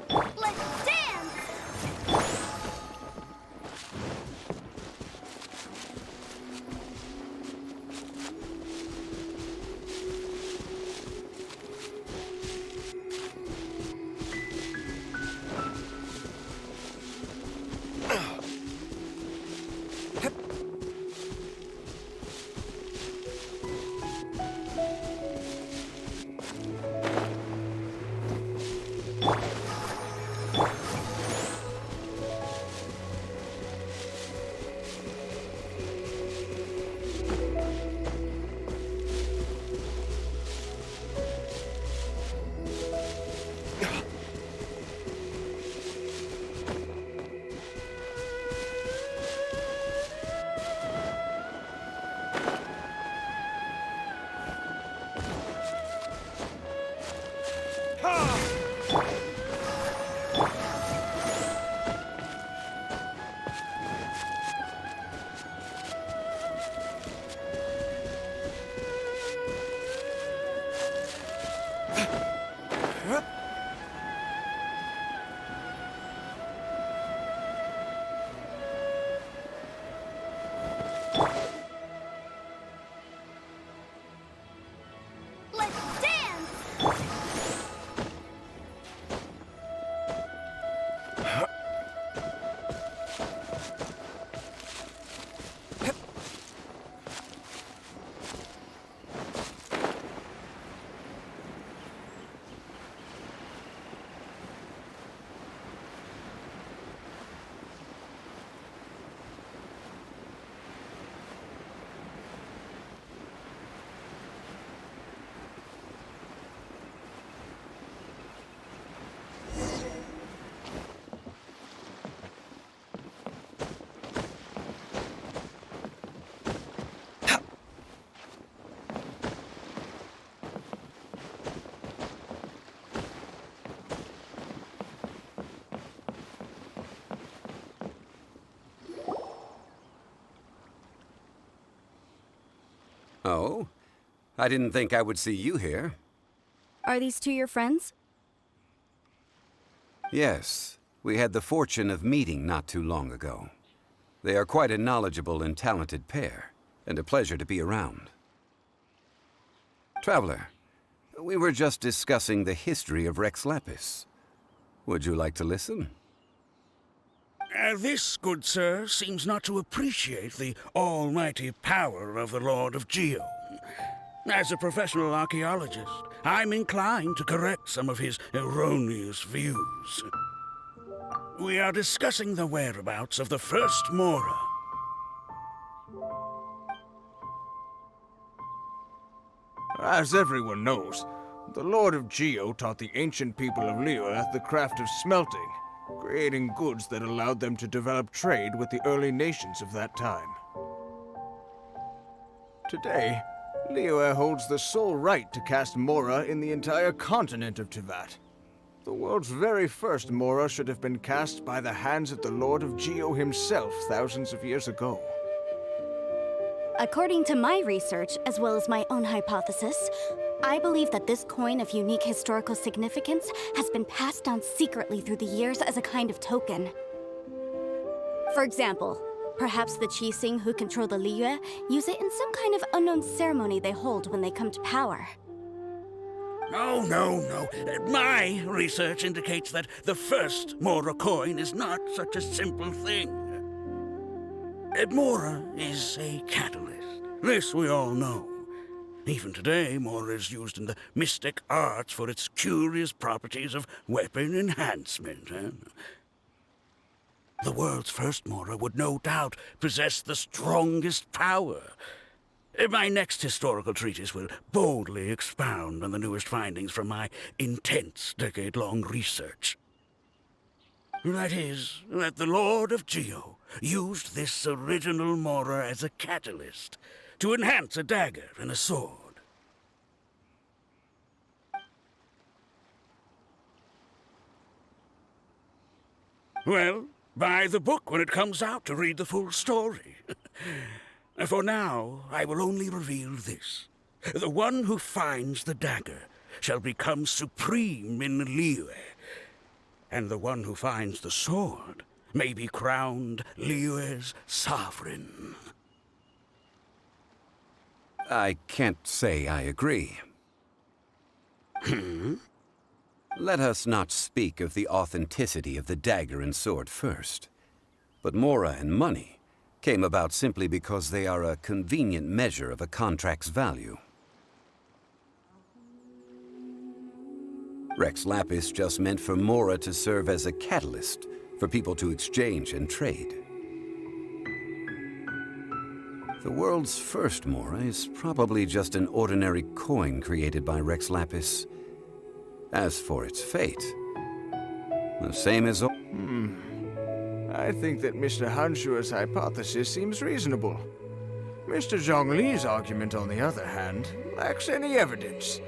Let's dance! Let's dance! Oh? I didn't think I would see you here. Are these two your friends? Yes, we had the fortune of meeting not too long ago. They are quite a knowledgeable and talented pair, and a pleasure to be around. Traveler, we were just discussing the history of Rex Lapis. Would you like to listen? This, good sir, seems not to appreciate the almighty power of the Lord of Geo. As a professional archaeologist, I'm inclined to correct some of his erroneous views. We are discussing the whereabouts of the first Mora. As everyone knows, the Lord of Geo taught the ancient people of Liyue the craft of smelting, creating goods that allowed them to develop trade with the early nations of that time. Today, Liyue holds the sole right to cast Mora in the entire continent of Teyvat. The world's very first Mora should have been cast by the hands of the Lord of Geo himself thousands of years ago. According to my research, as well as my own hypothesis, I believe that this coin of unique historical significance has been passed down secretly through the years as a kind of token. For example, perhaps the Qixing who control the Liyue use it in some kind of unknown ceremony they hold when they come to power. No. My research indicates that the first Mora coin is not such a simple thing. Mora is a catalyst. This we all know. Even today, Mora is used in the mystic arts for its curious properties of weapon enhancement. The world's first Mora would no doubt possess the strongest power. My next historical treatise will boldly expound on the newest findings from my intense decade-long research. That is, that the Lord of Geo used this original Mora as a catalyst to enhance a dagger and a sword. Well, buy the book when it comes out to read the full story. For now, I will only reveal this. The one who finds the dagger shall become supreme in Liyue, and the one who finds the sword may be crowned Liyue's sovereign. I can't say I agree. Let us not speak of the authenticity of the dagger and sword first. But Mora and money came about simply because they are a convenient measure of a contract's value. Rex Lapis just meant for Mora to serve as a catalyst for people to exchange and trade. The world's first Mora is probably just an ordinary coin created by Rex Lapis. As for its fate, the same as... I think that Mr. Hanshua's hypothesis seems reasonable. Mr. Zhongli's argument, on the other hand, lacks any evidence.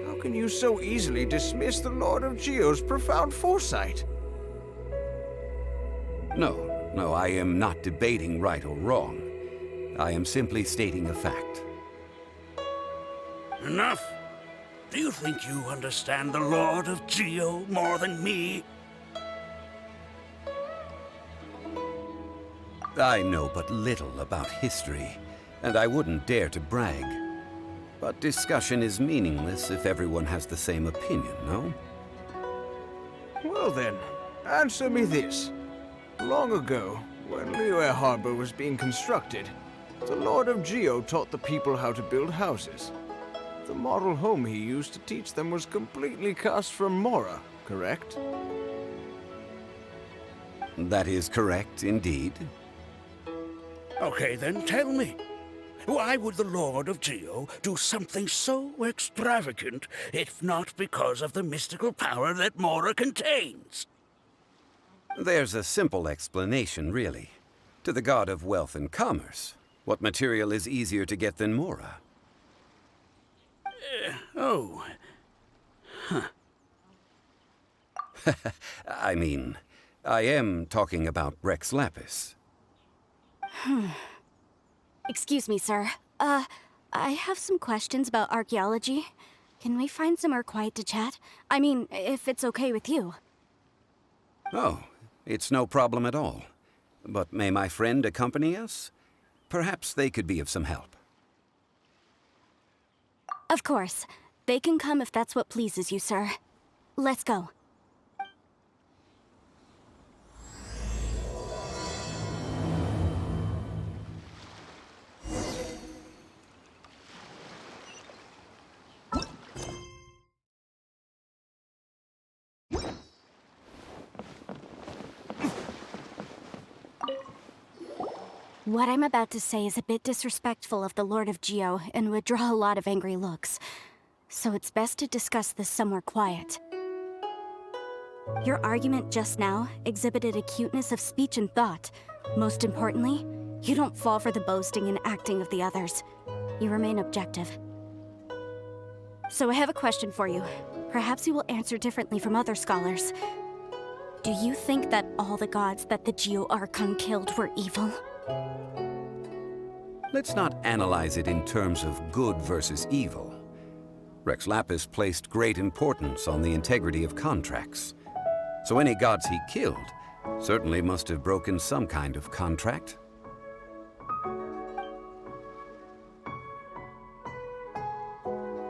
How can you so easily dismiss the Lord of Geo's profound foresight? No, I am not debating right or wrong. I am simply stating a fact. Enough! Do you think you understand the Lord of Geo more than me? I know but little about history, and I wouldn't dare to brag. But discussion is meaningless if everyone has the same opinion, no? Well then, answer me this. Long ago, when Liyue Harbor was being constructed, the Lord of Geo taught the people how to build houses. The model home he used to teach them was completely cast from Mora, correct? That is correct, indeed. Okay, then tell me. Why would the Lord of Geo do something so extravagant, if not because of the mystical power that Mora contains? There's a simple explanation, really. To the god of wealth and commerce, what material is easier to get than Mora? I mean, I am talking about Rex Lapis. Excuse me, sir. I have some questions about archaeology. Can we find somewhere quiet to chat? I mean, if it's okay with you. Oh, it's no problem at all. But may my friend accompany us? Perhaps they could be of some help. Of course. They can come if that's what pleases you, sir. Let's go. What I'm about to say is a bit disrespectful of the Lord of Geo and would draw a lot of angry looks. So it's best to discuss this somewhere quiet. Your argument just now exhibited acuteness of speech and thought. Most importantly, you don't fall for the boasting and acting of the others. You remain objective. So I have a question for you. Perhaps you will answer differently from other scholars. Do you think that all the gods that the Geo Archon killed were evil? Let's not analyze it in terms of good versus evil. Rex Lapis placed great importance on the integrity of contracts. So any gods he killed certainly must have broken some kind of contract.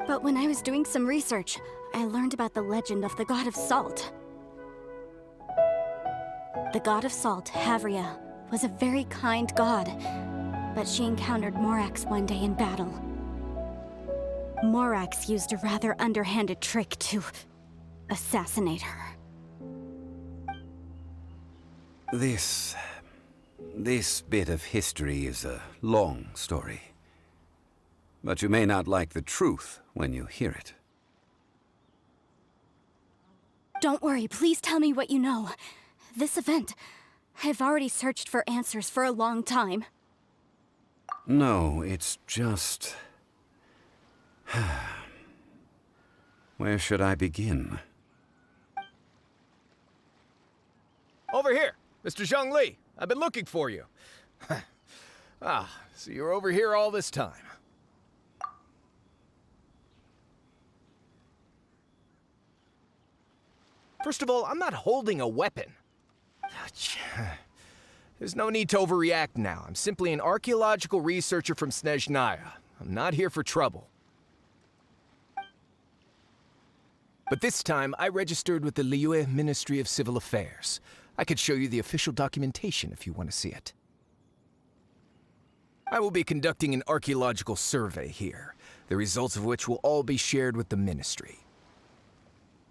But when I was doing some research, I learned about the legend of the god of salt. The god of salt, Havria, was a very kind god, but she encountered Morax one day in battle. Morax used a rather underhanded trick to assassinate her. This bit of history is a long story. But you may not like the truth when you hear it. Don't worry, please tell me what you know. This event, I've already searched for answers for a long time. No, it's just... Where should I begin? Over here, Mr. Zhongli. I've been looking for you. So you're over here all this time. First of all, I'm not holding a weapon. There's no need to overreact now. I'm simply an archaeological researcher from Snezhnaya. I'm not here for trouble. But this time, I registered with the Liyue Ministry of Civil Affairs. I could show you the official documentation if you want to see it. I will be conducting an archaeological survey here, the results of which will all be shared with the ministry.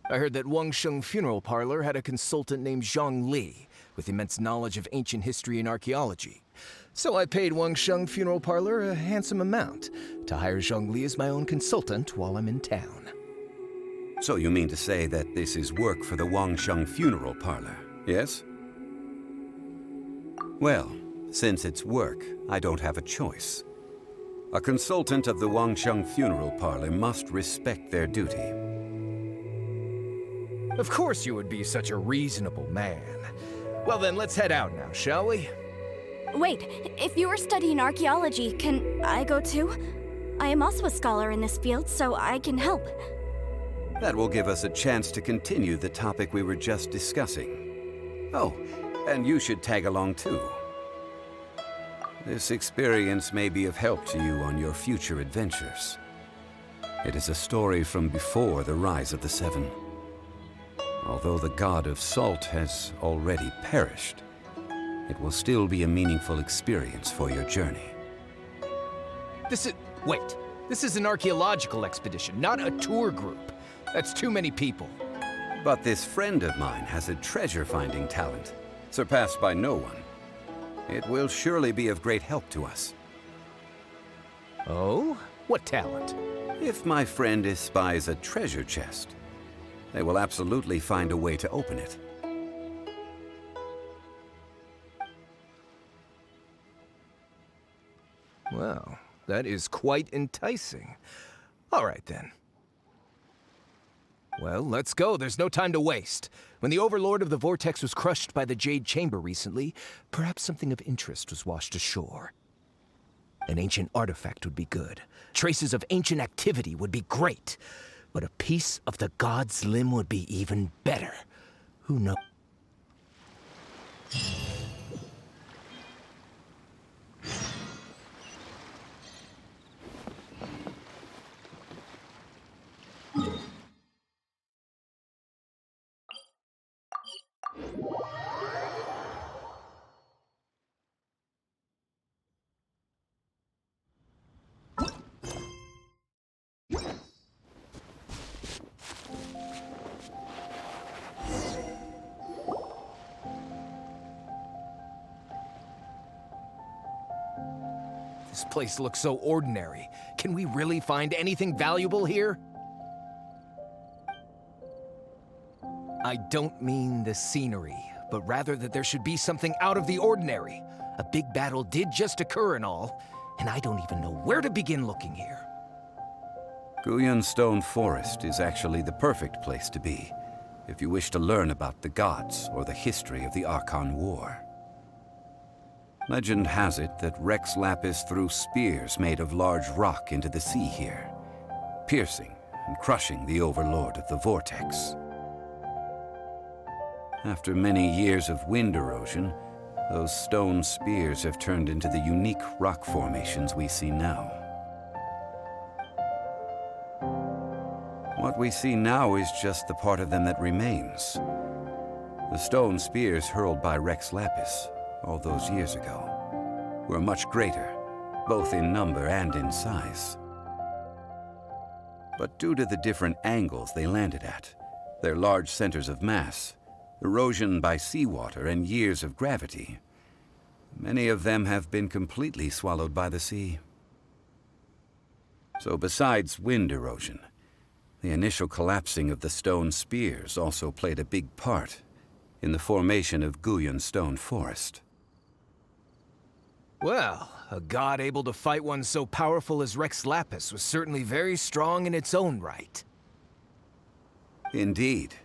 I heard that Wangsheng Funeral Parlor had a consultant named Zhang Li, with immense knowledge of ancient history and archaeology. So I paid Wangsheng Funeral Parlor a handsome amount to hire Zhang Li as my own consultant while I'm in town. So you mean to say that this is work for the Wangsheng Funeral Parlor, yes? Well, since it's work, I don't have a choice. A consultant of the Wangsheng Funeral Parlor must respect their duty. Of course you would be such a reasonable man. Well then, let's head out now, shall we? Wait, if you are studying archaeology, can I go too? I am also a scholar in this field, so I can help. That will give us a chance to continue the topic we were just discussing. Oh, and you should tag along too. This experience may be of help to you on your future adventures. It is a story from before the rise of the Seven. Although the god of salt has already perished, it will still be a meaningful experience for your journey. Wait. This is an archaeological expedition, not a tour group. That's too many people. But this friend of mine has a treasure-finding talent, surpassed by no one. It will surely be of great help to us. Oh? What talent? If my friend espies a treasure chest, they will absolutely find a way to open it. Well, that is quite enticing. All right, then. Well, let's go. There's no time to waste. When the Overlord of the Vortex was crushed by the Jade Chamber recently, perhaps something of interest was washed ashore. An ancient artifact would be good. Traces of ancient activity would be great. But a piece of the god's limb would be even better. Who knows? This place looks so ordinary. Can we really find anything valuable here? I don't mean the scenery, but rather that there should be something out of the ordinary. A big battle did just occur and all, and I don't even know where to begin looking here. Guyan Stone Forest is actually the perfect place to be, if you wish to learn about the gods or the history of the Archon War. Legend has it that Rex Lapis threw spears made of large rock into the sea here, piercing and crushing the Overlord of the Vortex. After many years of wind erosion, those stone spears have turned into the unique rock formations we see now. What we see now is just the part of them that remains. The stone spears hurled by Rex Lapis all those years ago were much greater, both in number and in size. But due to the different angles they landed at, their large centers of mass, erosion by seawater, and years of gravity. Many of them have been completely swallowed by the sea. So besides wind erosion, the initial collapsing of the stone spears also played a big part in the formation of Guyun Stone Forest. Well, a god able to fight one so powerful as Rex Lapis was certainly very strong in its own right. Indeed.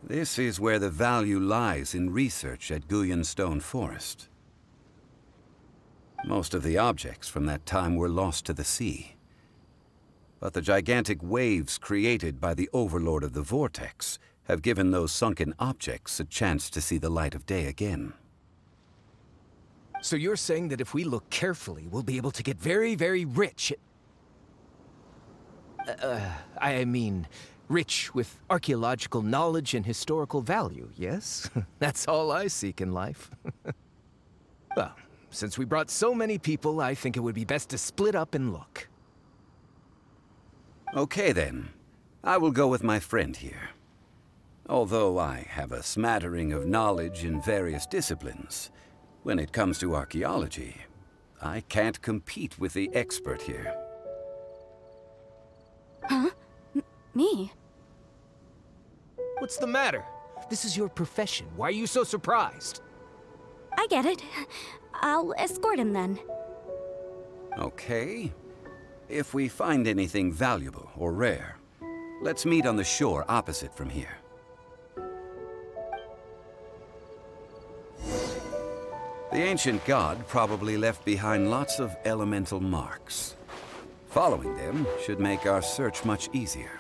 This is where the value lies in research at Guyun Stone Forest. Most of the objects from that time were lost to the sea. But the gigantic waves created by the Overlord of the Vortex have given those sunken objects a chance to see the light of day again. So you're saying that if we look carefully, we'll be able to get very, very rich I mean, rich with archaeological knowledge and historical value, yes? That's all I seek in life. Well, since we brought so many people, I think it would be best to split up and look. Okay then. I will go with my friend here. Although I have a smattering of knowledge in various disciplines, when it comes to archaeology, I can't compete with the expert here. Huh? Me? What's the matter? This is your profession. Why are you so surprised? I get it. I'll escort him then. Okay. If we find anything valuable or rare, let's meet on the shore opposite from here. The ancient god probably left behind lots of elemental marks. Following them should make our search much easier.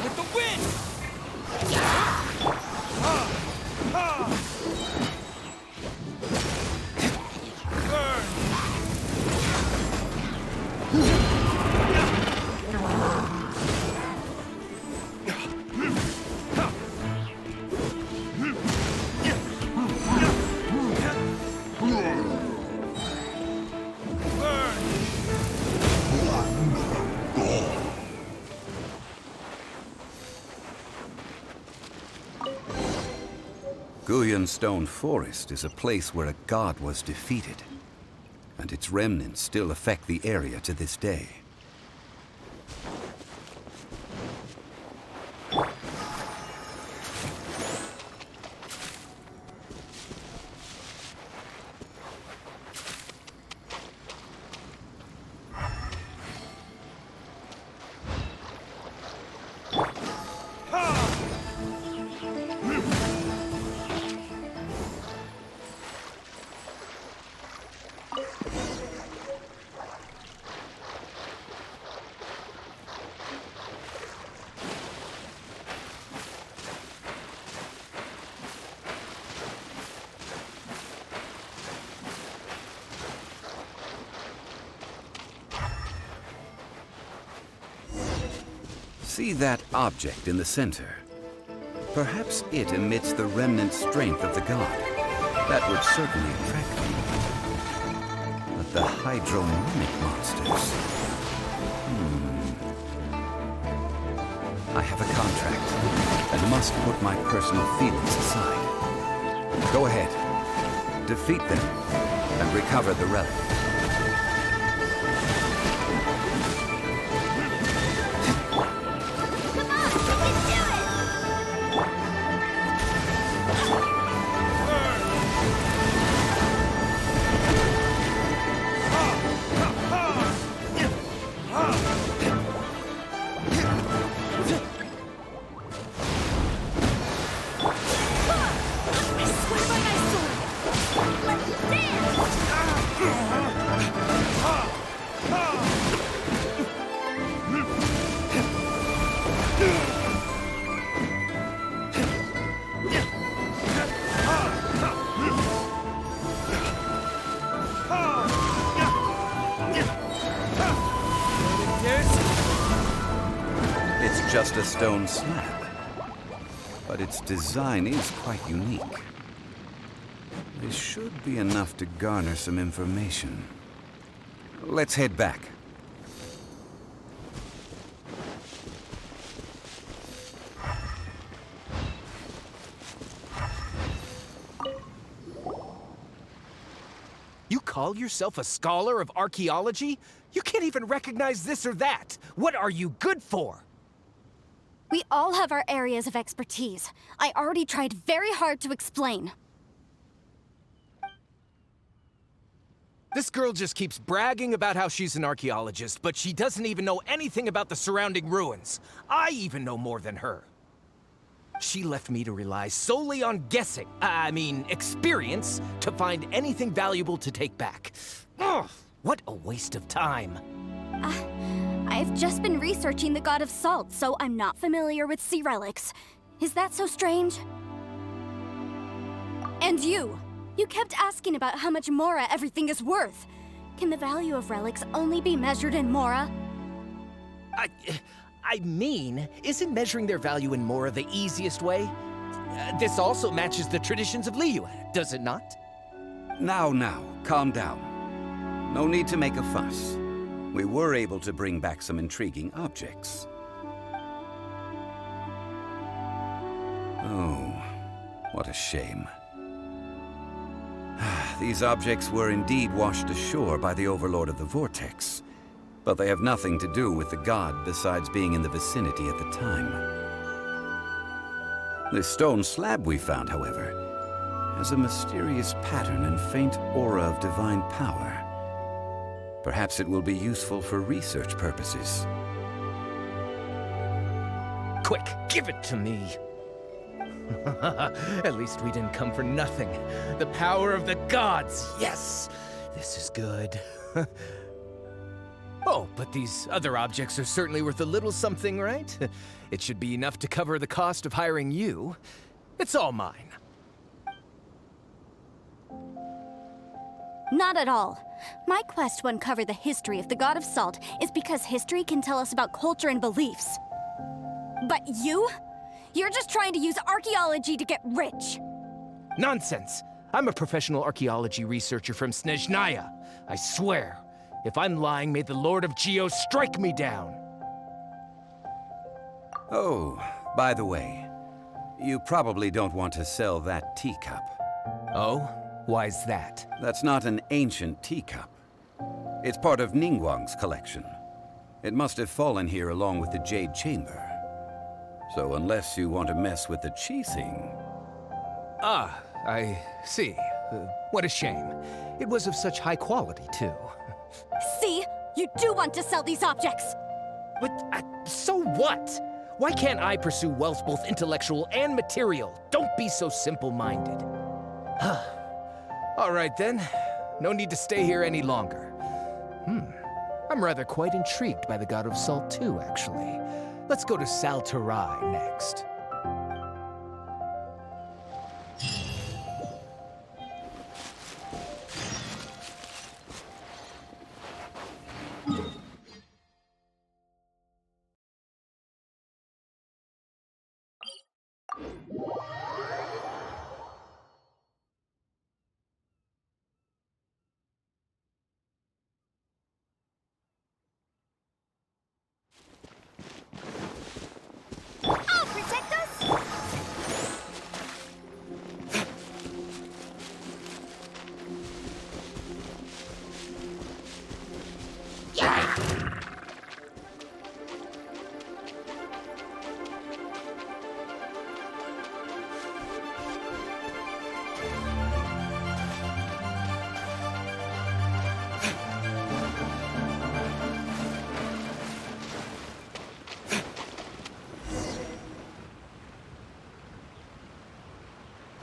With the wind! Guyun Stone Forest is a place where a god was defeated, and its remnants still affect the area to this day. See that object in the center? Perhaps it emits the remnant strength of the god. That would certainly attract them. But the hydromimic monsters... I have a contract, and must put my personal feelings aside. Go ahead. Defeat them, and recover the relic. I swear by my sword! Let's dance! just a stone slab, but its design is quite unique. This should be enough to garner some information. Let's head back. You call yourself a scholar of archaeology? You can't even recognize this or that. What are you good for? We all have our areas of expertise. I already tried very hard to explain. This girl just keeps bragging about how she's an archaeologist, but she doesn't even know anything about the surrounding ruins. I even know more than her. She left me to rely solely on guessing, experience, to find anything valuable to take back. Ugh, what a waste of time. I've just been researching the God of Salt, so I'm not familiar with sea relics. Is that so strange? And you kept asking about how much Mora everything is worth. Can the value of relics only be measured in Mora? Isn't measuring their value in Mora the easiest way? This also matches the traditions of Liyue, does it not? Now, calm down. No need to make a fuss. We were able to bring back some intriguing objects. Oh, what a shame. These objects were indeed washed ashore by the Overlord of the Vortex, but they have nothing to do with the god besides being in the vicinity at the time. This stone slab we found, however, has a mysterious pattern and faint aura of divine power. Perhaps it will be useful for research purposes. Quick, give it to me. At least we didn't come for nothing. The power of the gods, yes! This is good. Oh, but these other objects are certainly worth a little something, right? It should be enough to cover the cost of hiring you. It's all mine. Not at all. My quest to uncover the history of the God of Salt is because history can tell us about culture and beliefs. But you're just trying to use archaeology to get rich. Nonsense! I'm a professional archaeology researcher from Snezhnaya. I swear, if I'm lying, may the Lord of Geo strike me down. Oh, by the way, you probably don't want to sell that teacup. Oh? Why's that? That's not an ancient teacup. It's part of Ningguang's collection. It must have fallen here along with the Jade Chamber. So unless you want to mess with the Qixing... Ah, I see. What a shame. It was of such high quality, too. See? You do want to sell these objects! But, so what? Why can't I pursue wealth both intellectual and material? Don't be so simple-minded. All right, then. No need to stay here any longer. I'm rather quite intrigued by the God of Salt, too, actually. Let's go to Saltarai next. Protect us?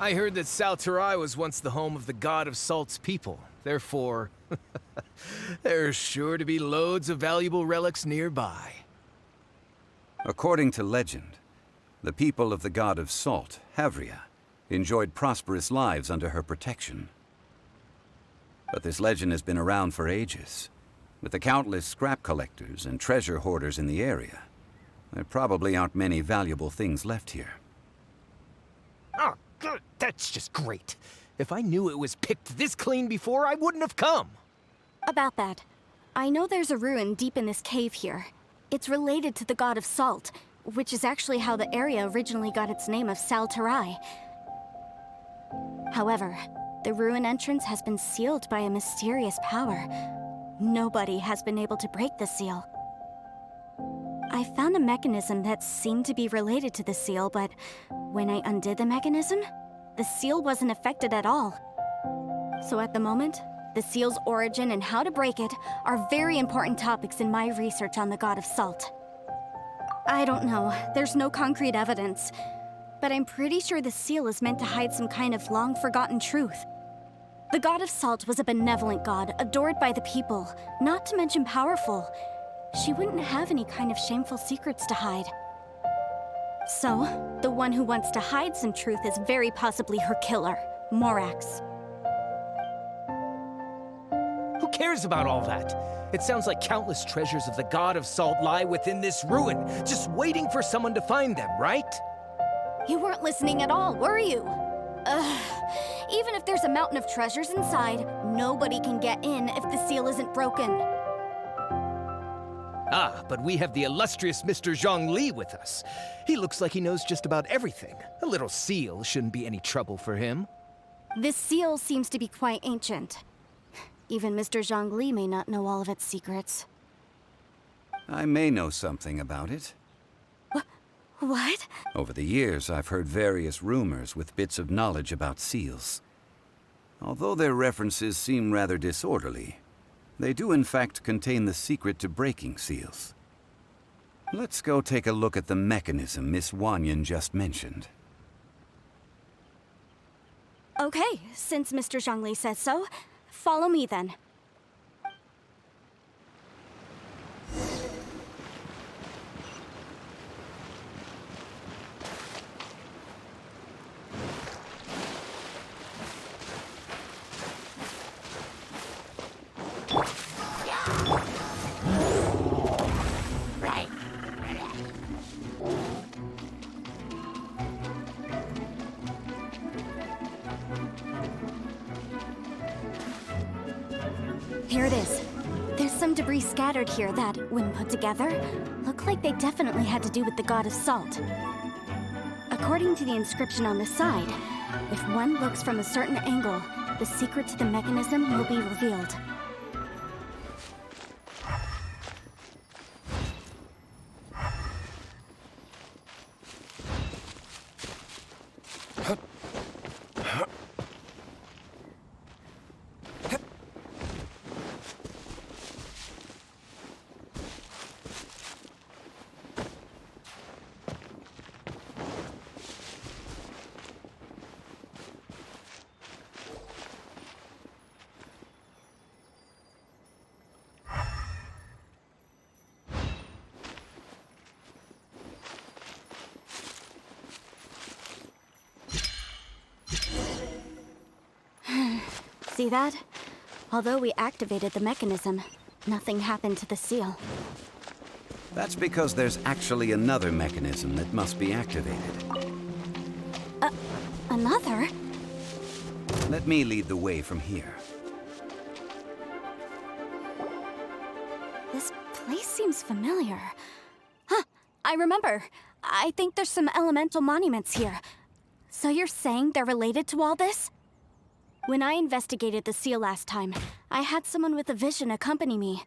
I heard that Saltarai was once the home of the God of Salt's people. Therefore, there's sure to be loads of valuable relics nearby. According to legend, the people of the God of Salt, Havria, enjoyed prosperous lives under her protection. But this legend has been around for ages, with the countless scrap collectors and treasure hoarders in the area. There probably aren't many valuable things left here. Oh, good. That's just great. If I knew it was picked this clean before, I wouldn't have come. About that, I know there's a ruin deep in this cave here. It's related to the god of salt, which is actually how the area originally got its name of Sal Tarai. However, the ruin entrance has been sealed by a mysterious power. Nobody has been able to break the seal. I found a mechanism that seemed to be related to the seal, but when I undid the mechanism, the seal wasn't affected at all. So at the moment, the seal's origin and how to break it are very important topics in my research on the god of salt. I don't know, there's no concrete evidence, but I'm pretty sure the seal is meant to hide some kind of long-forgotten truth. The god of salt was a benevolent god, adored by the people, not to mention powerful. She wouldn't have any kind of shameful secrets to hide. So, the one who wants to hide some truth is very possibly her killer, Morax. Who cares about all that? It sounds like countless treasures of the god of salt lie within this ruin, just waiting for someone to find them, right? You weren't listening at all, were you? Ugh. Even if there's a mountain of treasures inside, nobody can get in if the seal isn't broken. Ah, but we have the illustrious Mr. Zhongli with us. He looks like he knows just about everything. A little seal shouldn't be any trouble for him. This seal seems to be quite ancient. Even Mr. Zhongli may not know all of its secrets. I may know something about it. What? Over the years, I've heard various rumors with bits of knowledge about seals. Although their references seem rather disorderly, they do in fact contain the secret to breaking seals. Let's go take a look at the mechanism Miss Wanyan just mentioned. Okay, since Mr. Zhongli says so, follow me then. Here it is. There's some debris scattered here that, when put together, look like they definitely had to do with the god of salt. According to the inscription on the side, if one looks from a certain angle, the secret to the mechanism will be revealed. See that? Although we activated the mechanism, nothing happened to the seal. That's because there's actually another mechanism that must be activated. Another? Let me lead the way from here. This place seems familiar. Huh, I remember. I think there's some elemental monuments here. So you're saying they're related to all this? When I investigated the seal last time, I had someone with a vision accompany me.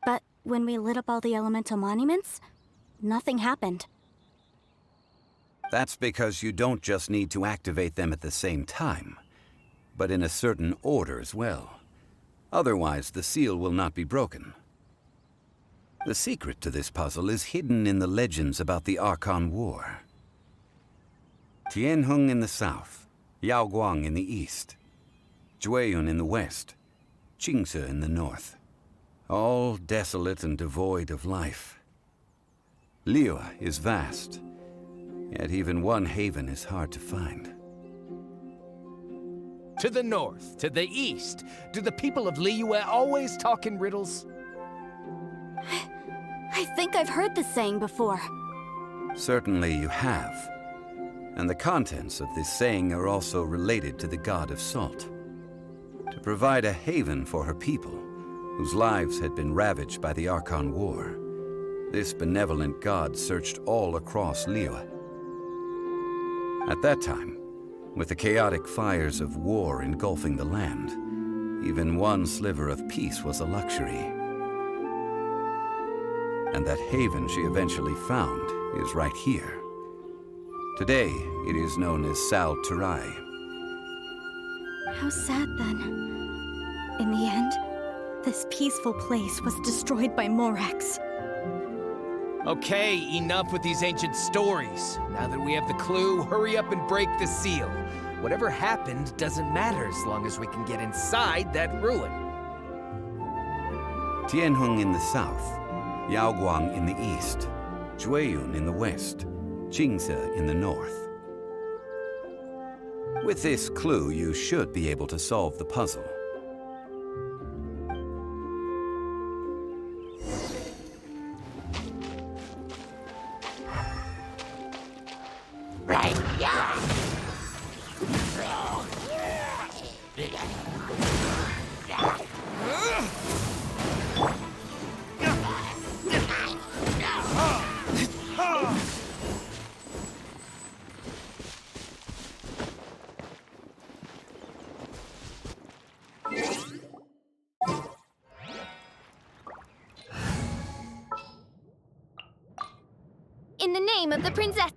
But when we lit up all the elemental monuments, nothing happened. That's because you don't just need to activate them at the same time, but in a certain order as well. Otherwise, the seal will not be broken. The secret to this puzzle is hidden in the legends about the Archon War. Tianheng in the south, Yaoguang in the east, Jueyun in the west, Qingce in the north. All desolate and devoid of life. Liyue is vast, yet even one haven is hard to find. To the north, to the east. Do the people of Liyue always talk in riddles? I I think I've heard this saying before. Certainly you have. And the contents of this saying are also related to the god of salt. To provide a haven for her people, whose lives had been ravaged by the Archon War, this benevolent god searched all across Liyue. At that time, with the chaotic fires of war engulfing the land, even one sliver of peace was a luxury. And that haven she eventually found is right here. Today, it is known as Sal Turai. How sad then. In the end, this peaceful place was destroyed by Morax. Okay, enough with these ancient stories. Now that we have the clue, hurry up and break the seal. Whatever happened doesn't matter as long as we can get inside that ruin. Tianheng in the south, Yaoguang in the east, Jueyun in the west, Qingze in the north. With this clue, you should be able to solve the puzzle. In the name of the princess.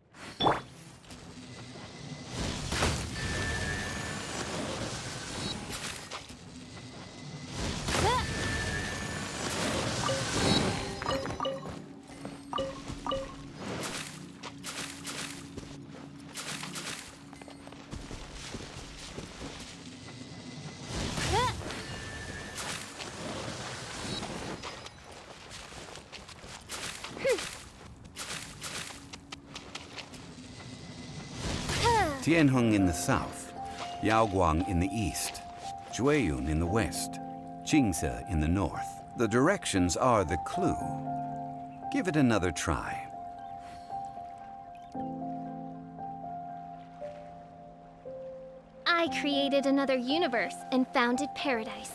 Tianheng in the south, Yaoguang in the east, Jueyun in the west, Qingze in the north. The directions are the clue. Give it another try. I created another universe and founded paradise.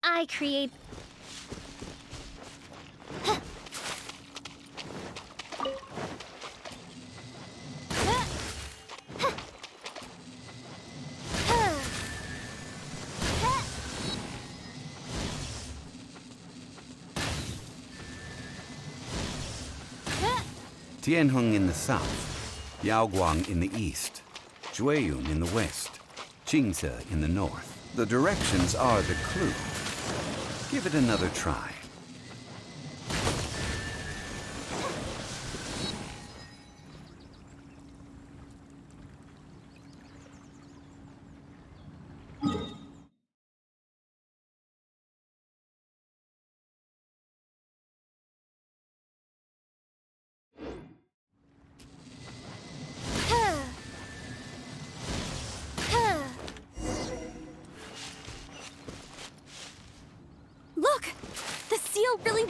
I create... Tianheng in the south, Yaoguang in the east, Jueyun in the west, Qingze in the north. The directions are the clue. Give it another try.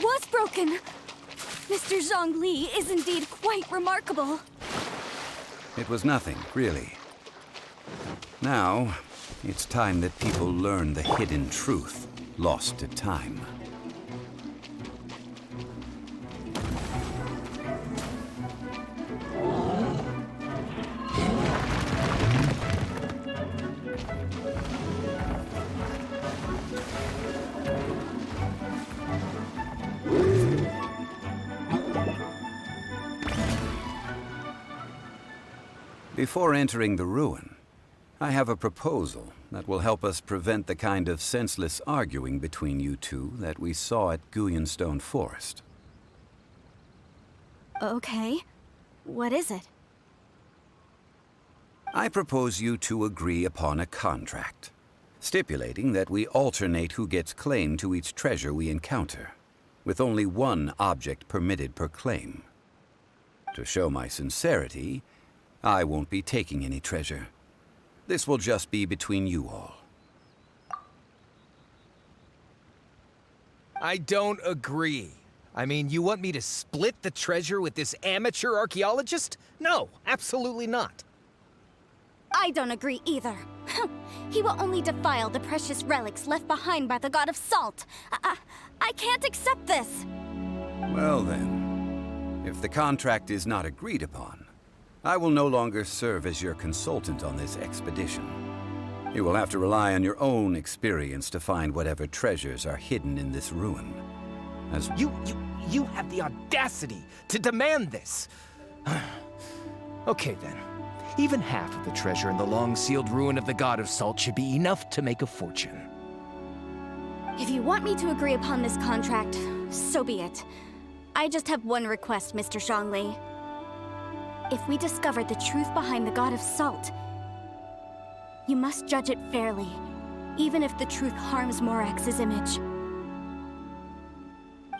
was broken! Mr. Zhongli is indeed quite remarkable. It was nothing, really. Now, it's time that people learn the hidden truth lost to time. Before entering the ruin, I have a proposal that will help us prevent the kind of senseless arguing between you two that we saw at Guyenstone Forest. Okay. What is it? I propose you two agree upon a contract, stipulating that we alternate who gets claim to each treasure we encounter, with only one object permitted per claim. To show my sincerity, I won't be taking any treasure. This will just be between you all. I don't agree. I mean, you want me to split the treasure with this amateur archaeologist? No, absolutely not. I don't agree either. He will only defile the precious relics left behind by the god of salt. I can't accept this. Well then, if the contract is not agreed upon, I will no longer serve as your consultant on this expedition. You will have to rely on your own experience to find whatever treasures are hidden in this ruin. As You have the audacity to demand this! Okay then. Even half of the treasure in the long-sealed ruin of the God of Salt should be enough to make a fortune. If you want me to agree upon this contract, so be it. I just have one request, Mr. Zhongli. If we discover the truth behind the God of Salt, you must judge it fairly, even if the truth harms Morax's image.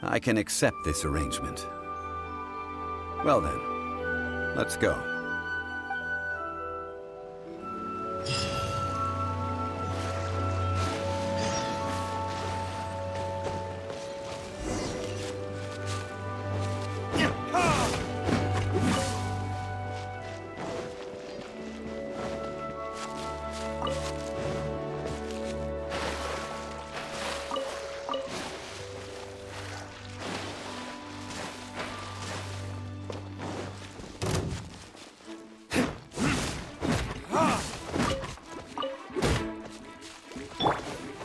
I can accept this arrangement. Well then, let's go.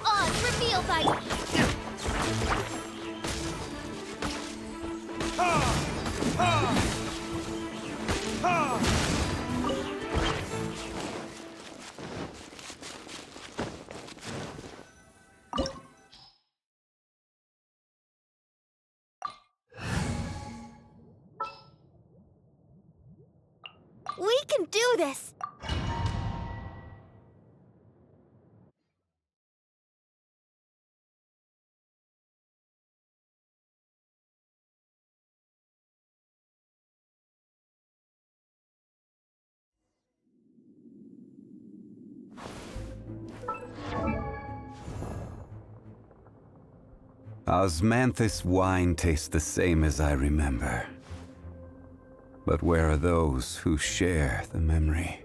Odds revealed by... We can do this! Osmanthus wine tastes the same as I remember. But where are those who share the memory?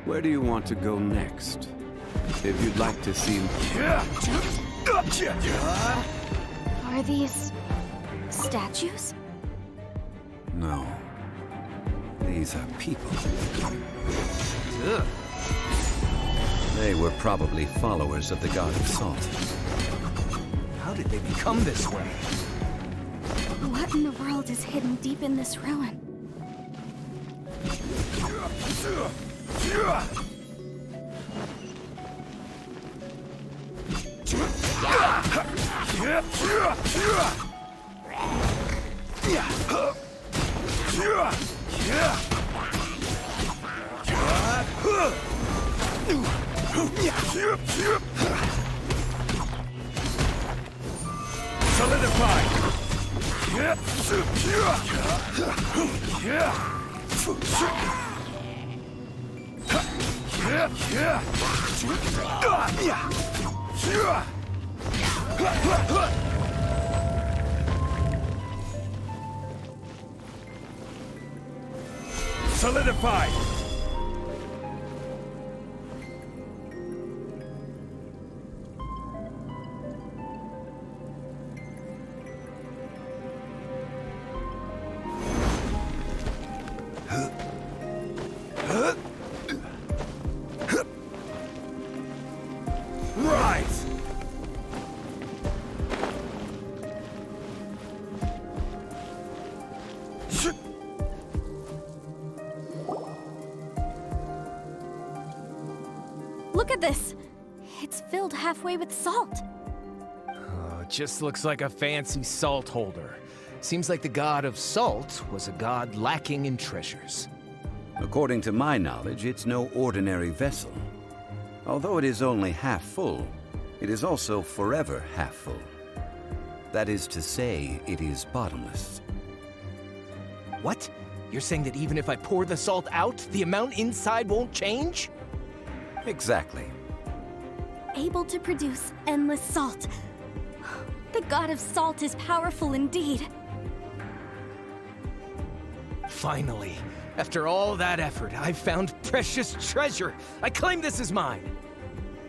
Where do you want to go next? If you'd like to see... Are these statues? No. These are people. They were probably followers of the god of salt. How did they become this way? What in the world is hidden deep in this ruin? Solidified! Rise! Look at this! It's filled halfway with salt. Oh, it just looks like a fancy salt holder. Seems like the god of salt was a god lacking in treasures. According to my knowledge, it's no ordinary vessel. Although it is only half full, it is also forever half full. That is to say, it is bottomless. What? You're saying that even if I pour the salt out, the amount inside won't change? Exactly. Able to produce endless salt. The god of salt is powerful indeed. Finally, after all that effort, I've found precious treasure. I claim this as mine.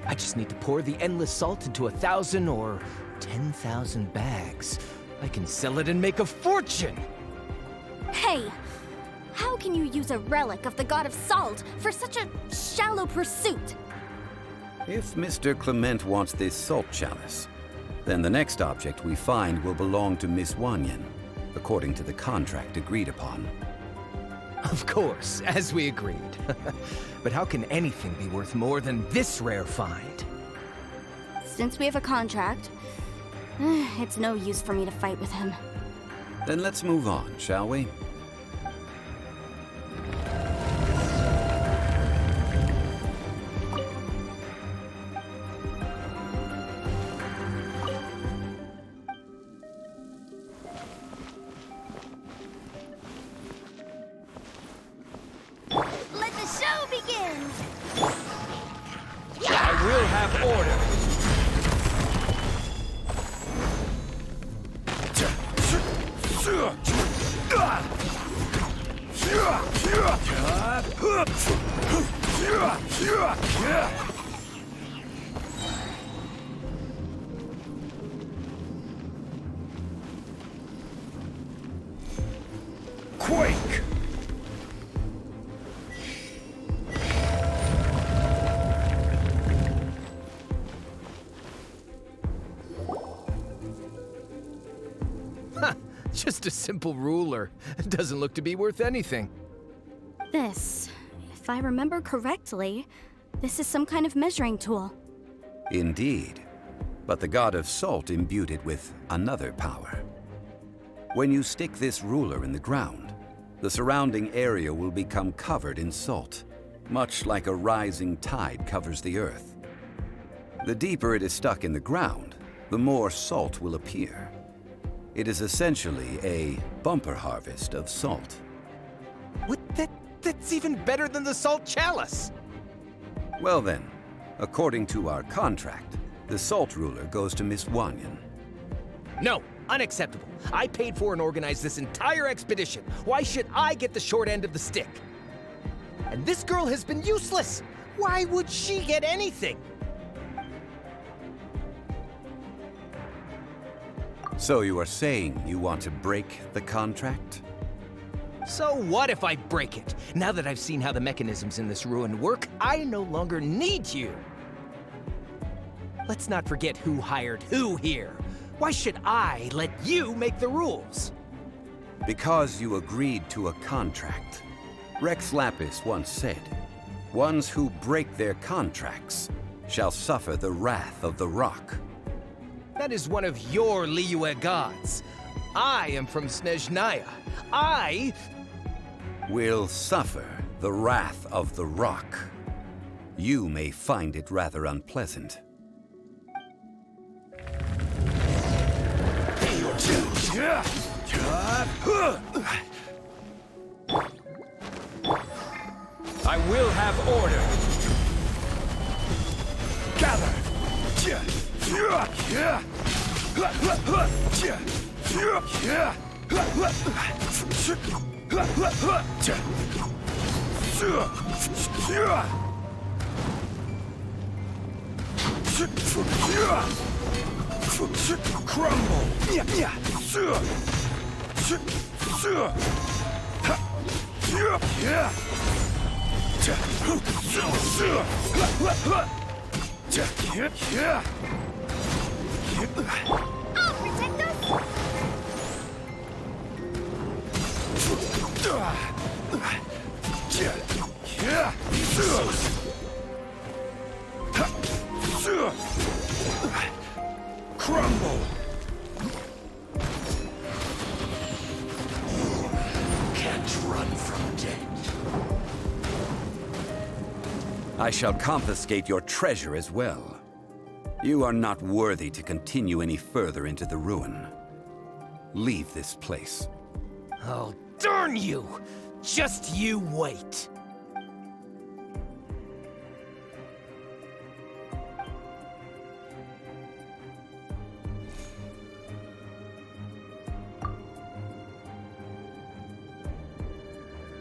I just need to pour the endless salt into 1,000 or 10,000 bags. I can sell it and make a fortune! Hey! How can you use a relic of the god of salt for such a shallow pursuit? If Mr. Clement wants this salt chalice, then the next object we find will belong to Miss Wanyan, according to the contract agreed upon. Of course, as we agreed. But how can anything be worth more than this rare find? Since we have a contract, it's no use for me to fight with him. Then let's move on, shall we? Let the show begin! I will have order! Quake! Just a simple ruler. It doesn't look to be worth anything. This, if I remember correctly, this is some kind of measuring tool. Indeed. But the god of salt imbued it with another power. When you stick this ruler in the ground, the surrounding area will become covered in salt, much like a rising tide covers the earth. The deeper it is stuck in the ground, the more salt will appear. It is essentially a bumper harvest of salt. What? That's even better than the salt chalice! Well then, according to our contract, the salt ruler goes to Miss Wanyan. No, unacceptable. I paid for and organized this entire expedition. Why should I get the short end of the stick? and this girl has been useless. Why would she get anything? So you are saying you want to break the contract? So what if I break it? Now that I've seen how the mechanisms in this ruin work, I no longer need you. Let's not forget who hired who here. Why should I let you make the rules? Because you agreed to a contract. Rex Lapis once said, "Ones who break their contracts shall suffer the wrath of the rock." That is one of your Liyue gods. I am from Snezhnaya. I Will suffer the wrath of the rock. You may find it rather unpleasant. I will have order. Gather! Crumble! I'll protect us! Crumble! Can't run from death. I shall confiscate your treasure as well. You are not worthy to continue any further into the ruin. Leave this place. Oh, darn you! Just you wait.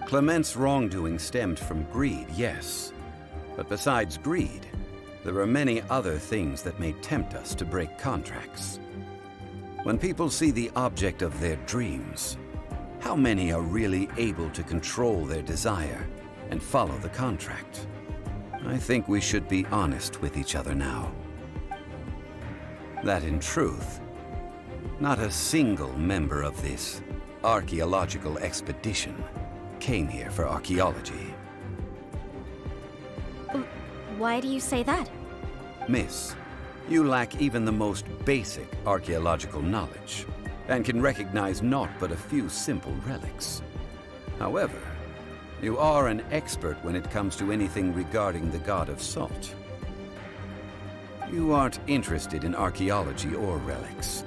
Clement's wrongdoing stemmed from greed, yes. But besides greed, there are many other things that may tempt us to break contracts. When people see the object of their dreams, how many are really able to control their desire and follow the contract? I think we should be honest with each other now. That in truth, not a single member of this archaeological expedition came here for archaeology. Why do you say that? Miss, you lack even the most basic archaeological knowledge, and can recognize naught but a few simple relics. However, you are an expert when it comes to anything regarding the god of salt. You aren't interested in archaeology or relics.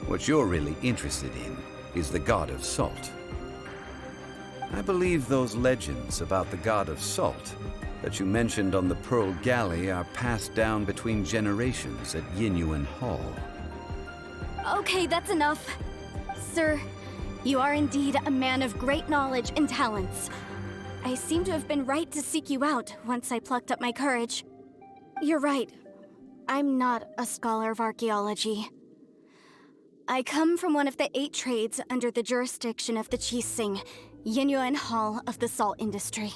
What you're really interested in is the god of salt. I believe those legends about the god of salt that you mentioned on the Pearl Galley are passed down between generations at Yinyuan Hall. Okay, that's enough. Sir, you are indeed a man of great knowledge and talents. I seem to have been right to seek you out once I plucked up my courage. You're right. I'm not a scholar of archaeology. I come from one of the 8 trades under the jurisdiction of the Qixing, Yinyuan Hall of the salt industry.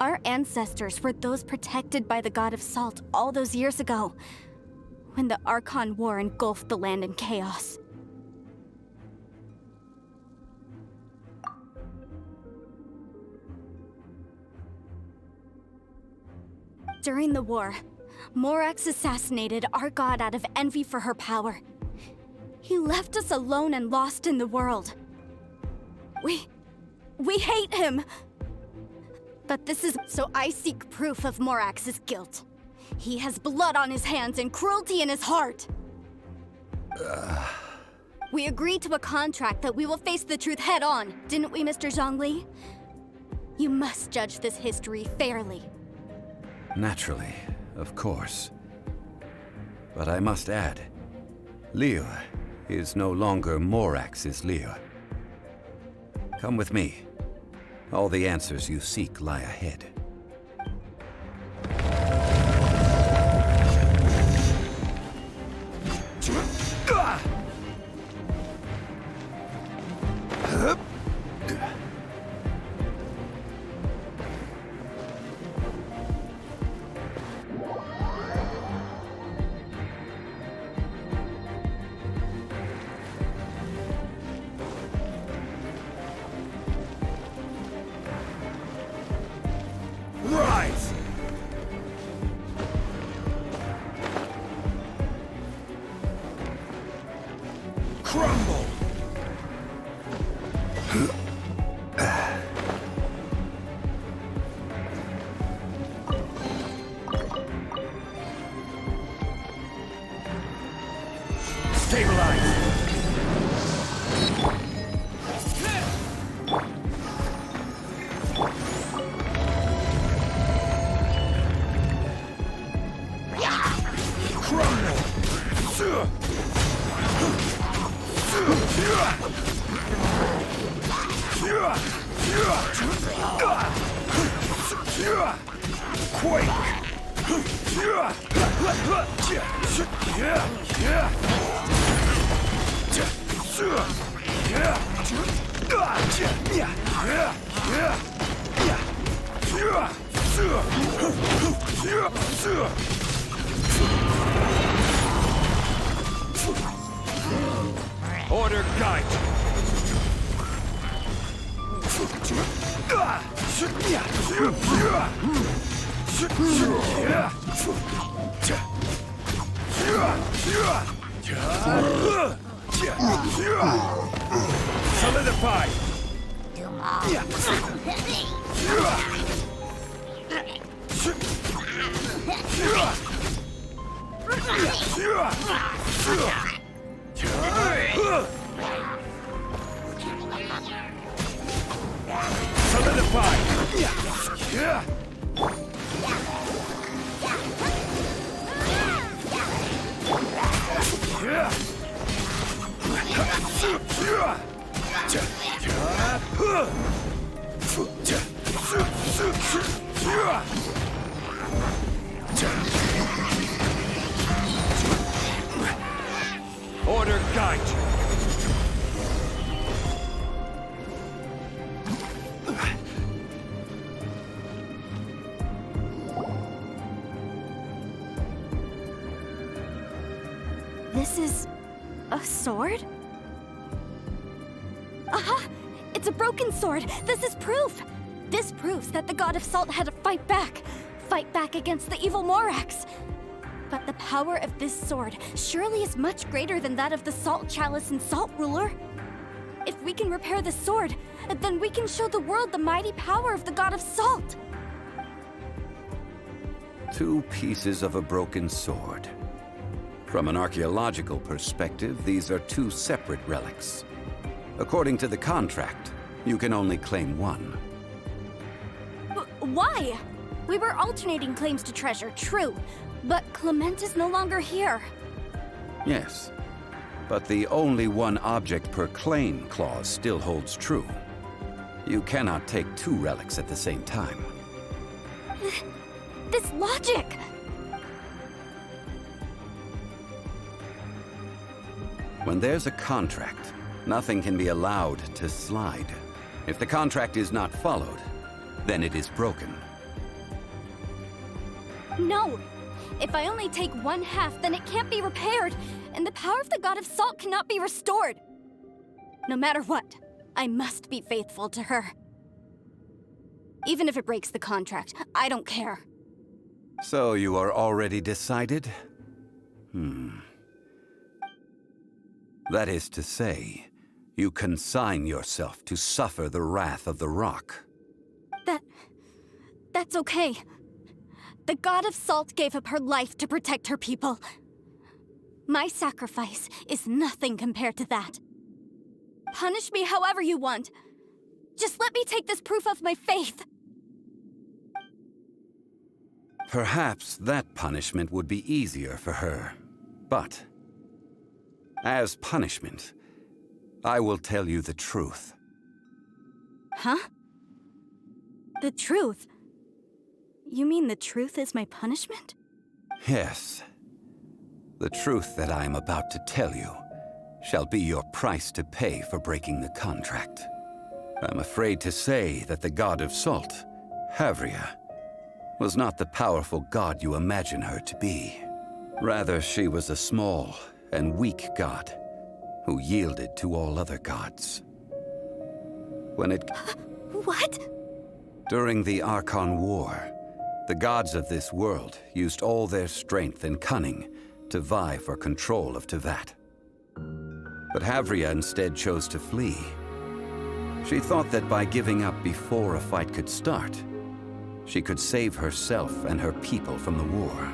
Our ancestors were those protected by the god of salt all those years ago, when the Archon War engulfed the land in chaos. During the war, Morax assassinated our god out of envy for her power. He left us alone and lost in the world. We hate him! But this is so I seek proof of Morax's guilt. He has blood on his hands and cruelty in his heart. We agreed to a contract that we will face the truth head on, didn't we, Mr. Zhongli? You must judge this history fairly. Naturally, of course. But I must add, Liu is no longer Morax's Liu. Come with me, All the answers you seek lie ahead. Rise! Crumble! Stabilize! Order guide! Solidify! Solidify! Order guide! This is a sword? Aha! It's a broken sword! This is proof! This proves that the god of salt had to fight back against the evil Morax. But the power of this sword surely is much greater than that of the Salt Chalice and Salt Ruler. If we can repair the sword, then we can show the world the mighty power of the god of salt. 2 pieces of a broken sword. From an archaeological perspective, these are 2 separate relics. According to the contract, you can only claim one. Why? We were alternating claims to treasure, true. But Clement is no longer here. Yes, but the only one object per claim clause still holds true. You cannot take 2 relics at the same time. This logic! When there's a contract, nothing can be allowed to slide. If the contract is not followed, then it is broken. No! If I only take 1/2, then it can't be repaired, and the power of the god of salt cannot be restored. No matter what, I must be faithful to her. Even if it breaks the contract, I don't care. So you are already decided? That is to say, you consign yourself to suffer the wrath of the rock. That's okay. The god of salt gave up her life to protect her people. My sacrifice is nothing compared to that. Punish me however you want. Just let me take this proof of my faith. Perhaps that punishment would be easier for her. But, as punishment, I will tell you the truth. Huh? The truth? You mean the truth is my punishment? Yes. The truth that I am about to tell you shall be your price to pay for breaking the contract. I'm afraid to say that the god of salt, Havria, was not the powerful god you imagine her to be. Rather, she was a small and weak god who yielded to all other gods. What? During the Archon War, the gods of this world used all their strength and cunning to vie for control of Teyvat. But Havria instead chose to flee. She thought that by giving up before a fight could start, she could save herself and her people from the war.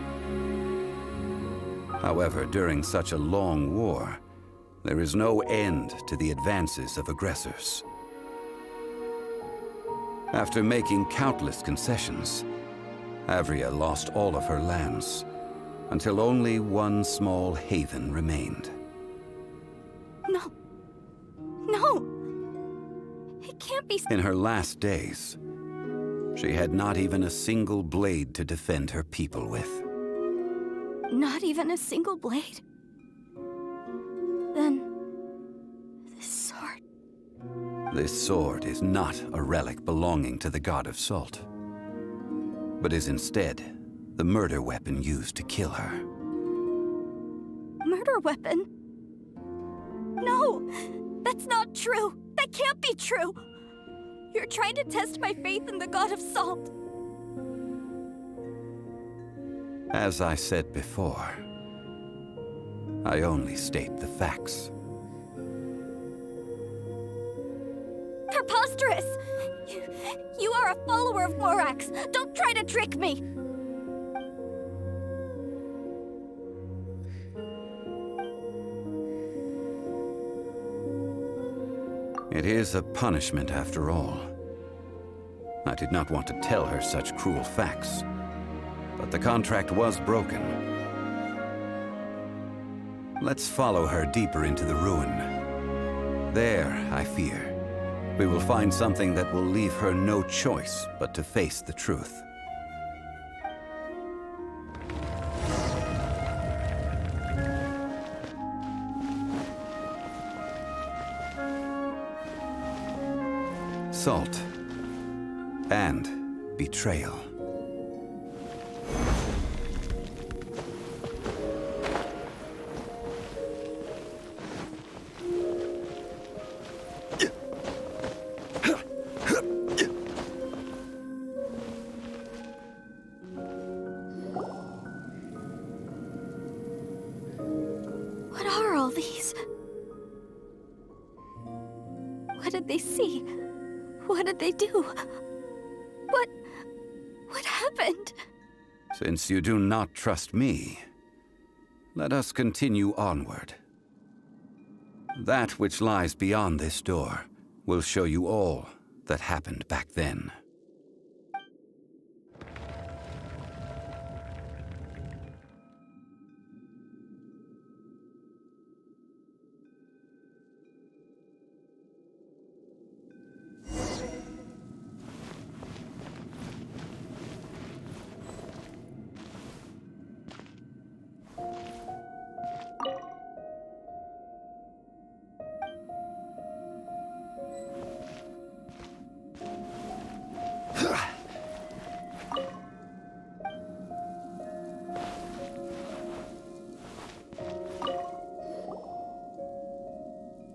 However, during such a long war, there is no end to the advances of aggressors. After making countless concessions, Havria lost all of her lands, until only one small haven remained. No. No! It can't be... In her last days, she had not even a single blade to defend her people with. Not even a single blade? Then... this sword... This sword is not a relic belonging to the god of salt, but is instead the murder weapon used to kill her. Murder weapon? No! That's not true! That can't be true! You're trying to test my faith in the god of salt. As I said before, I only state the facts. Preposterous! You are a follower of Morax! Don't try to trick me! It is a punishment after all. I did not want to tell her such cruel facts, but the contract was broken. Let's follow her deeper into the ruin. There, I fear, we will find something that will leave her no choice but to face the truth. Salt and betrayal. What are all these? What did they see? What did they do? What happened? Since you do not trust me, let us continue onward. That which lies beyond this door will show you all that happened back then.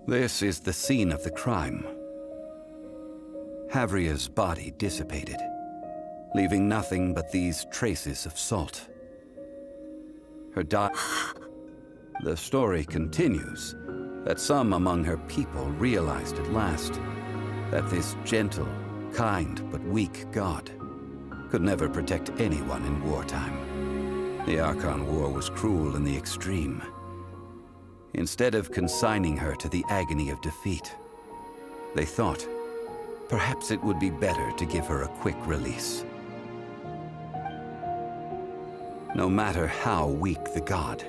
This is the scene of the crime. Havria's body dissipated, leaving nothing but these traces of salt. The story continues that some among her people realized at last that this gentle, kind, but weak god could never protect anyone in wartime. The Archon War was cruel in the extreme. Instead of consigning her to the agony of defeat, they thought perhaps it would be better to give her a quick release. No matter how weak the god,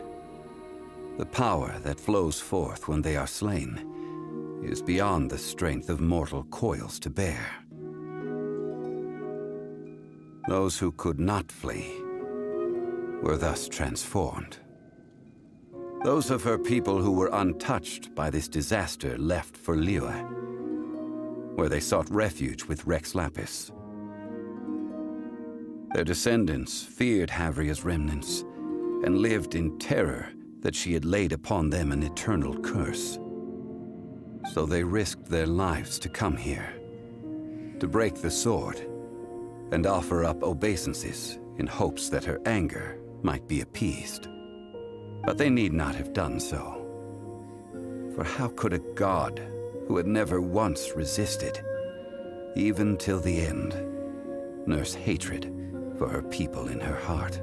the power that flows forth when they are slain is beyond the strength of mortal coils to bear. Those who could not flee were thus transformed. Those of her people who were untouched by this disaster left for Liyue, where they sought refuge with Rex Lapis. Their descendants feared Havria's remnants and lived in terror that she had laid upon them an eternal curse. So they risked their lives to come here, to break the sword, and offer up obeisances in hopes that her anger might be appeased. But they need not have done so. For how could a god who had never once resisted, even till the end, nurse hatred for her people in her heart?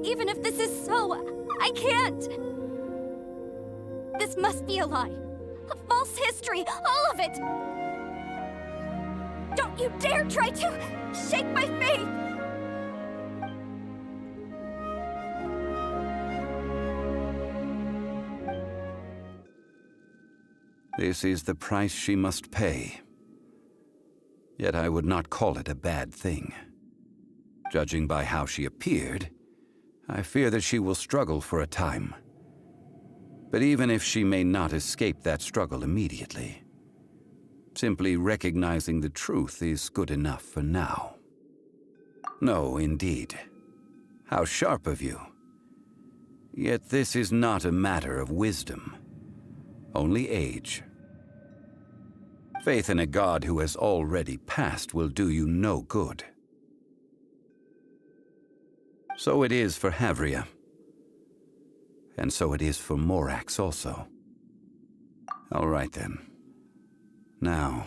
Even if this is so, I can't! This must be a lie. A false history, all of it! Don't you dare try to shake my faith! This is the price she must pay. Yet I would not call it a bad thing. Judging by how she appeared, I fear that she will struggle for a time. But even if she may not escape that struggle immediately, simply recognizing the truth is good enough for now. No, indeed. How sharp of you. Yet this is not a matter of wisdom, only age. Faith in a god who has already passed will do you no good. So it is for Havria. And so it is for Morax also. All right then. Now,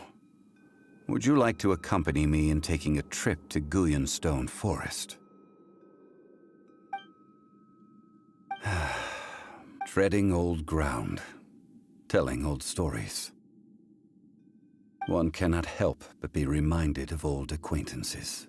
would you like to accompany me in taking a trip to Guyanstone Forest? Treading old ground, telling old stories. One cannot help but be reminded of old acquaintances.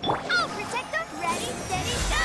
All protector, ready, steady, go!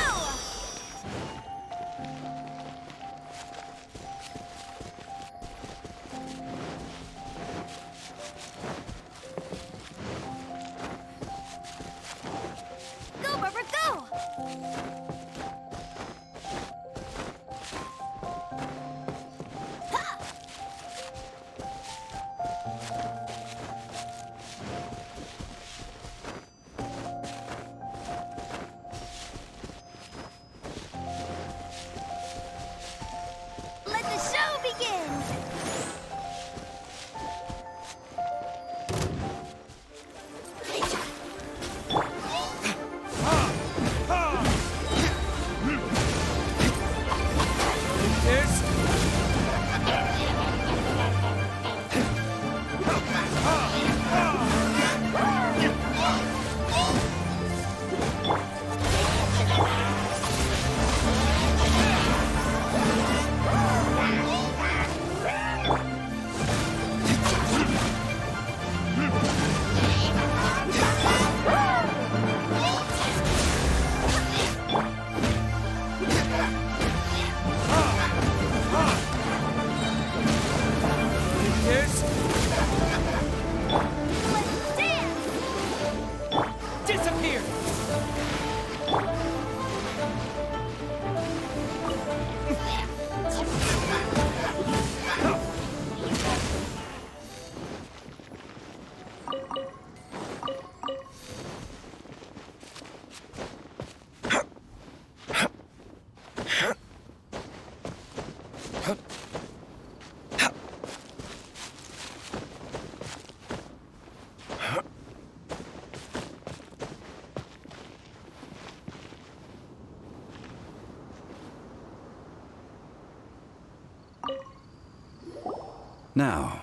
Now,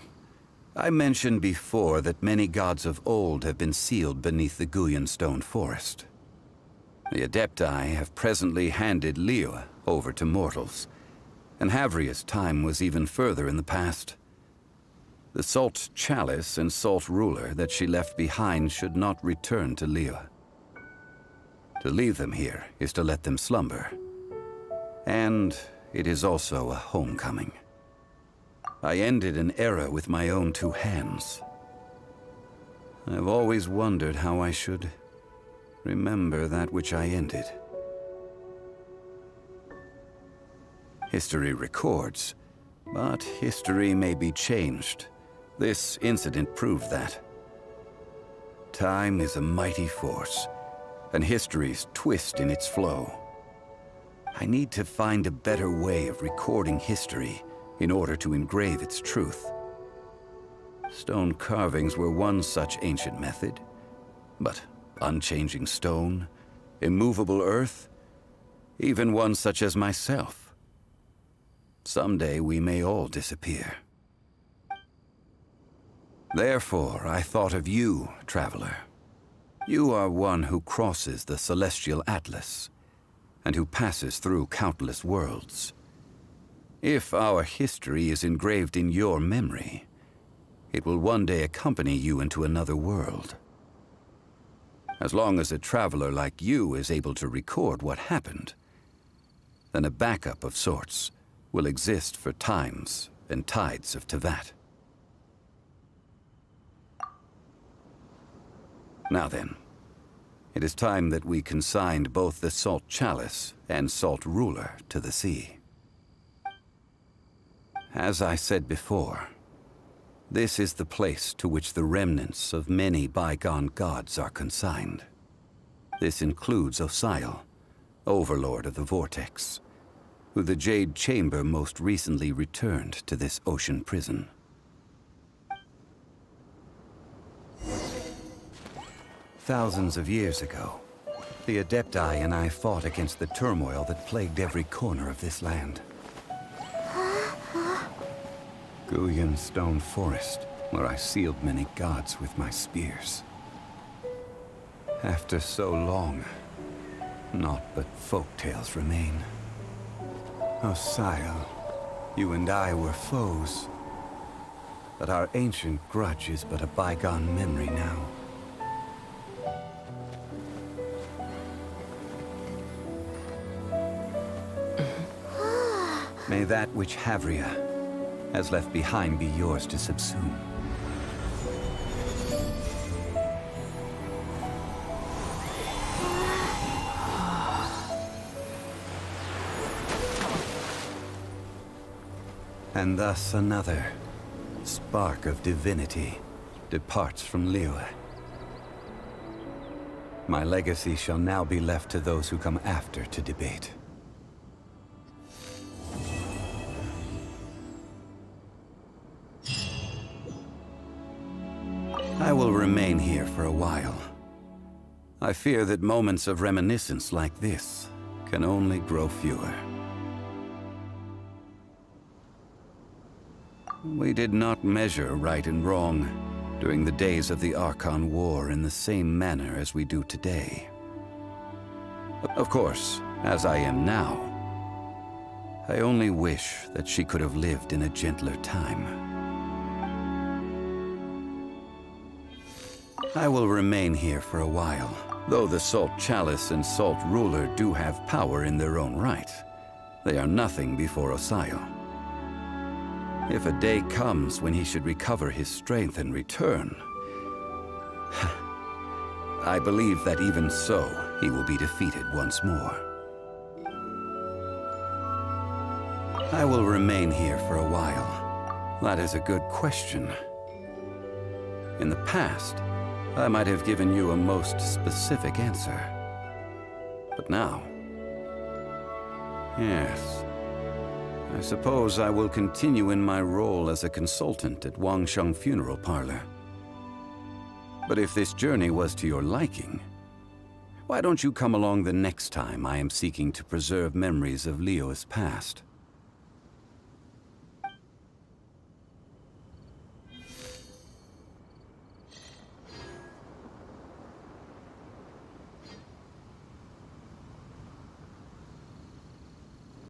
I mentioned before that many gods of old have been sealed beneath the Guyan stone forest. The Adepti have presently handed Liyue over to mortals, and Havria's time was even further in the past. The Salt Chalice and Salt Ruler that she left behind should not return to Liyue. To leave them here is to let them slumber. And it is also a homecoming. I ended an era with my own two hands. I've always wondered how I should remember that which I ended. History records, but history may be changed. This incident proved that. Time is a mighty force, and history's twist in its flow. I need to find a better way of recording history in order to engrave its truth. Stone carvings were one such ancient method, but unchanging stone, immovable earth, even one such as myself. Someday we may all disappear. Therefore, I thought of you, traveler. You are one who crosses the celestial atlas, and who passes through countless worlds. If our history is engraved in your memory, it will one day accompany you into another world. As long as a traveler like you is able to record what happened, then a backup of sorts will exist for times and tides of Teyvat. Now then, it is time that we consigned both the Salt Chalice and Salt Ruler to the sea. As I said before, this is the place to which the remnants of many bygone gods are consigned. This includes Osial, Overlord of the Vortex, who the Jade Chamber most recently returned to this ocean prison. Thousands of years ago, the Adepti and I fought against the turmoil that plagued every corner of this land. Guyan Stone Forest, where I sealed many gods with my spears. After so long, naught but folk tales remain. Osial, you and I were foes, but our ancient grudge is but a bygone memory now. May that which Havria has left behind be yours to subsume. And thus another spark of divinity departs from Liyue. My legacy shall now be left to those who come after to debate. I will remain here for a while. I fear that moments of reminiscence like this can only grow fewer. We did not measure right and wrong during the days of the Archon War in the same manner as we do today. Of course, as I am now, I only wish that she could have lived in a gentler time. I will remain here for a while. Though the Salt Chalice and Salt Ruler do have power in their own right, they are nothing before Osial. If a day comes when he should recover his strength and return, I believe that even so, he will be defeated once more. I will remain here for a while. That is a good question. In the past, I might have given you a most specific answer. But now... yes. I suppose I will continue in my role as a consultant at Wangsheng Funeral Parlor. But if this journey was to your liking, why don't you come along the next time I am seeking to preserve memories of Liyue's past?